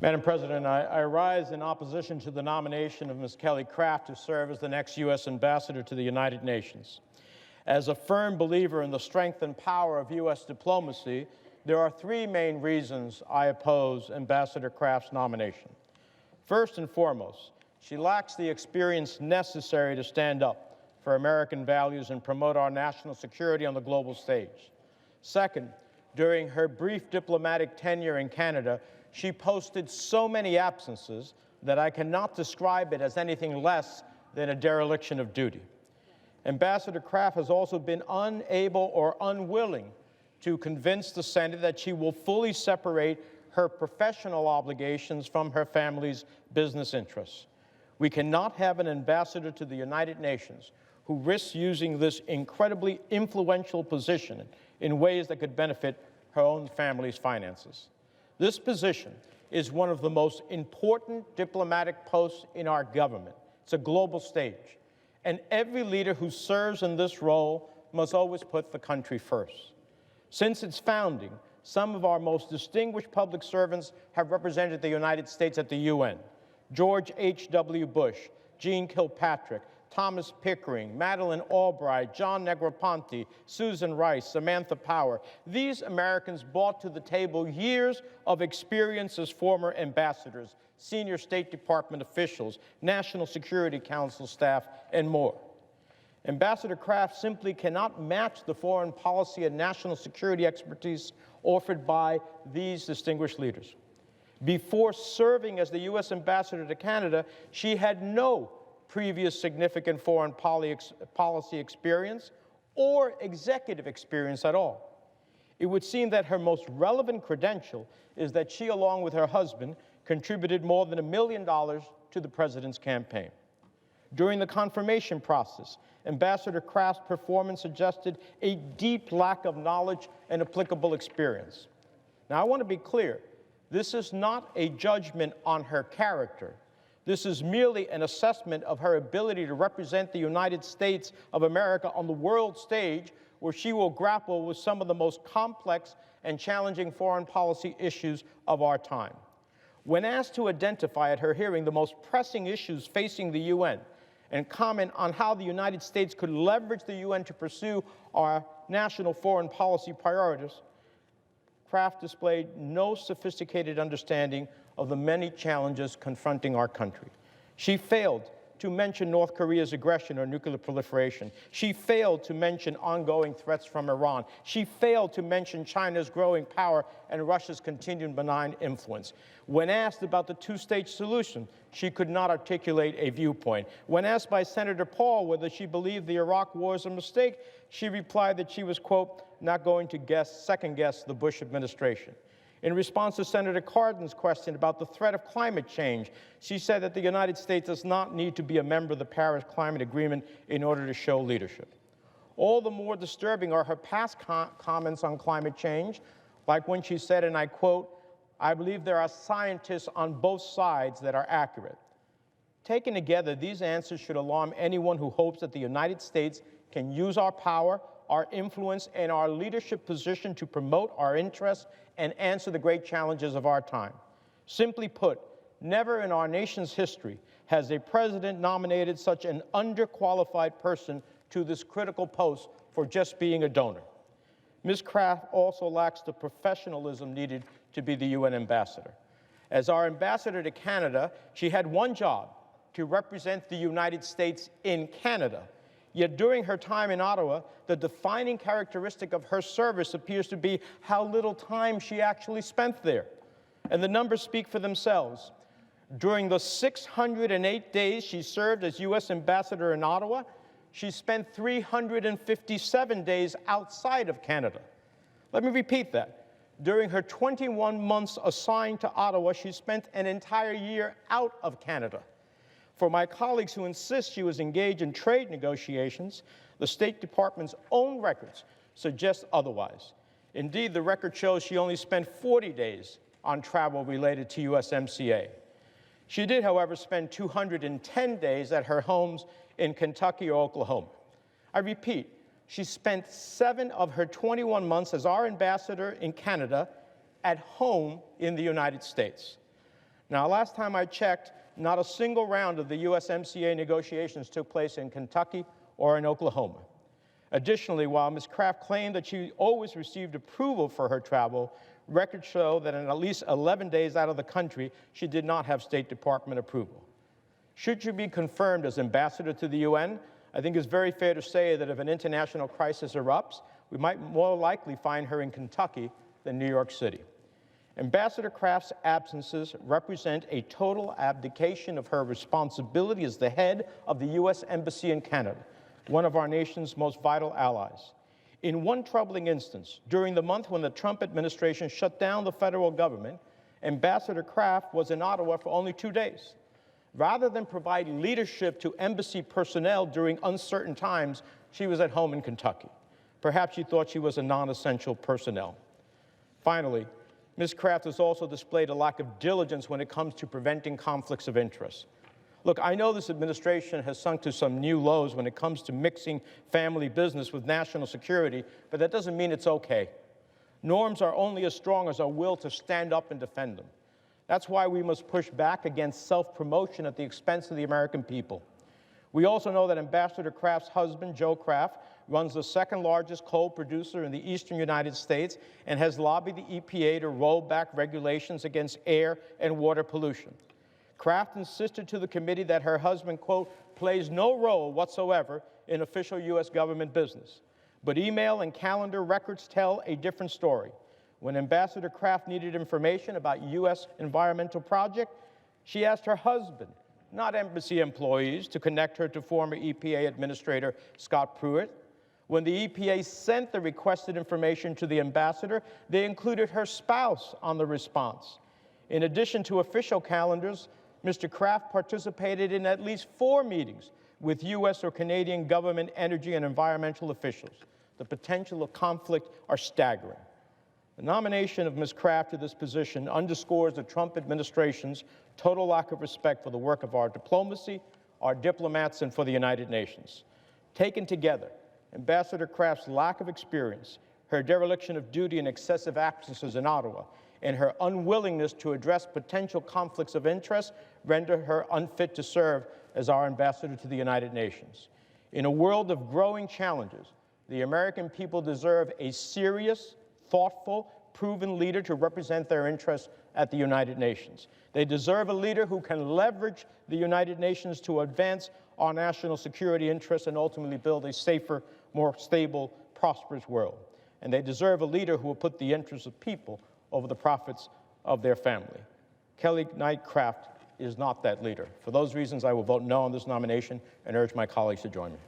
Madam President, I rise in opposition to the nomination of Ms. Kelly Craft to serve as the next U.S. Ambassador to the United Nations. As a firm believer in the strength and power of U.S. diplomacy, there are three main reasons I oppose Ambassador Craft's nomination. First and foremost, she lacks the experience necessary to stand up for American values and promote our national security on the global stage. Second, during her brief diplomatic tenure in Canada, she posted so many absences that I cannot describe it as anything less than a dereliction of duty. Ambassador Craft has also been unable or unwilling to convince the Senate that she will fully separate her professional obligations from her family's business interests. We cannot have an ambassador to the United Nations who risks using this incredibly influential position in ways that could benefit her own family's finances. This position is one of the most important diplomatic posts in our government. It's a global stage. And every leader who serves in this role must always put the country first. Since its founding, some of our most distinguished public servants have represented the United States at the UN. George H.W. Bush, Jean Kilpatrick, Thomas Pickering, Madeleine Albright, John Negroponte, Susan Rice, Samantha Power. These Americans brought to the table years of experience as former ambassadors, senior State Department officials, National Security Council staff, and more. Ambassador Craft simply cannot match the foreign policy and national security expertise offered by these distinguished leaders. Before serving as the U.S. ambassador to Canada, she had no previous significant foreign policy experience or executive experience at all. It would seem that her most relevant credential is that she, along with her husband, contributed more than $1 million to the president's campaign. During the confirmation process, Ambassador Craft's performance suggested a deep lack of knowledge and applicable experience. Now, I want to be clear. This is not a judgment on her character. This is merely an assessment of her ability to represent the United States of America on the world stage, where she will grapple with some of the most complex and challenging foreign policy issues of our time. When asked to identify at her hearing the most pressing issues facing the UN and comment on how the United States could leverage the UN to pursue our national foreign policy priorities, Craft displayed no sophisticated understanding of the many challenges confronting our country. She failed to mention North Korea's aggression or nuclear proliferation. She failed to mention ongoing threats from Iran. She failed to mention China's growing power and Russia's continued benign influence. When asked about the two-state solution, she could not articulate a viewpoint. When asked by Senator Paul whether she believed the Iraq war was a mistake, she replied that she was, quote, not going to second-guess the Bush administration. In response to Senator Cardin's question about the threat of climate change, she said that the United States does not need to be a member of the Paris Climate Agreement in order to show leadership. All the more disturbing are her past comments on climate change, like when she said, and I quote, I believe there are scientists on both sides that are accurate. Taken together, these answers should alarm anyone who hopes that the United States can use our power, our influence, and our leadership position to promote our interests and answer the great challenges of our time. Simply put, never in our nation's history has a president nominated such an underqualified person to this critical post for just being a donor. Ms. Craft also lacks the professionalism needed to be the UN ambassador. As our ambassador to Canada, she had one job: to represent the United States in Canada. Yet during her time in Ottawa, the defining characteristic of her service appears to be how little time she actually spent there. And the numbers speak for themselves. During the 608 days she served as U.S. ambassador in Ottawa, she spent 357 days outside of Canada. Let me repeat that. During her 21 months assigned to Ottawa, she spent an entire year out of Canada. For my colleagues who insist she was engaged in trade negotiations, the State Department's own records suggest otherwise. Indeed, the record shows she only spent 40 days on travel related to USMCA. She did, however, spend 210 days at her homes in Kentucky or Oklahoma. I repeat, she spent 7 of her 21 months as our ambassador in Canada at home in the United States. Now, last time I checked, not a single round of the USMCA negotiations took place in Kentucky or in Oklahoma. Additionally, while Ms. Craft claimed that she always received approval for her travel, records show that in at least 11 days out of the country, she did not have State Department approval. Should she be confirmed as ambassador to the UN, I think it's very fair to say that if an international crisis erupts, we might more likely find her in Kentucky than New York City. Ambassador Craft's absences represent a total abdication of her responsibility as the head of the U.S. Embassy in Canada, one of our nation's most vital allies. In one troubling instance, during the month when the Trump administration shut down the federal government, Ambassador Craft was in Ottawa for only 2 days. Rather than provide leadership to embassy personnel during uncertain times, she was at home in Kentucky. Perhaps she thought she was a non-essential personnel. Finally, Ms. Craft has also displayed a lack of diligence when it comes to preventing conflicts of interest. Look, I know this administration has sunk to some new lows when it comes to mixing family business with national security, but that doesn't mean it's okay. Norms are only as strong as our will to stand up and defend them. That's why we must push back against self-promotion at the expense of the American people. We also know that Ambassador Craft's husband, Joe Craft, runs the second largest coal producer in the eastern United States and has lobbied the EPA to roll back regulations against air and water pollution. Craft insisted to the committee that her husband, quote, plays no role whatsoever in official U.S. government business. But email and calendar records tell a different story. When Ambassador Craft needed information about U.S. environmental project, she asked her husband, not embassy employees, to connect her to former EPA Administrator Scott Pruitt. When the EPA sent the requested information to the ambassador, they included her spouse on the response. In addition to official calendars, Mr. Craft participated in at least 4 meetings with U.S. or Canadian government energy and environmental officials. The potential of conflict are staggering. The nomination of Ms. Craft to this position underscores the Trump administration's total lack of respect for the work of our diplomacy, our diplomats, and for the United Nations. Taken together, Ambassador Craft's lack of experience, her dereliction of duty and excessive absences in Ottawa, and her unwillingness to address potential conflicts of interest render her unfit to serve as our ambassador to the United Nations. In a world of growing challenges, the American people deserve a serious, thoughtful, proven leader to represent their interests at the United Nations. They deserve a leader who can leverage the United Nations to advance our national security interests and ultimately build a safer, more stable, prosperous world. And they deserve a leader who will put the interests of people over the profits of their family. Kelly Knight Craft is not that leader. For those reasons, I will vote no on this nomination and urge my colleagues to join me.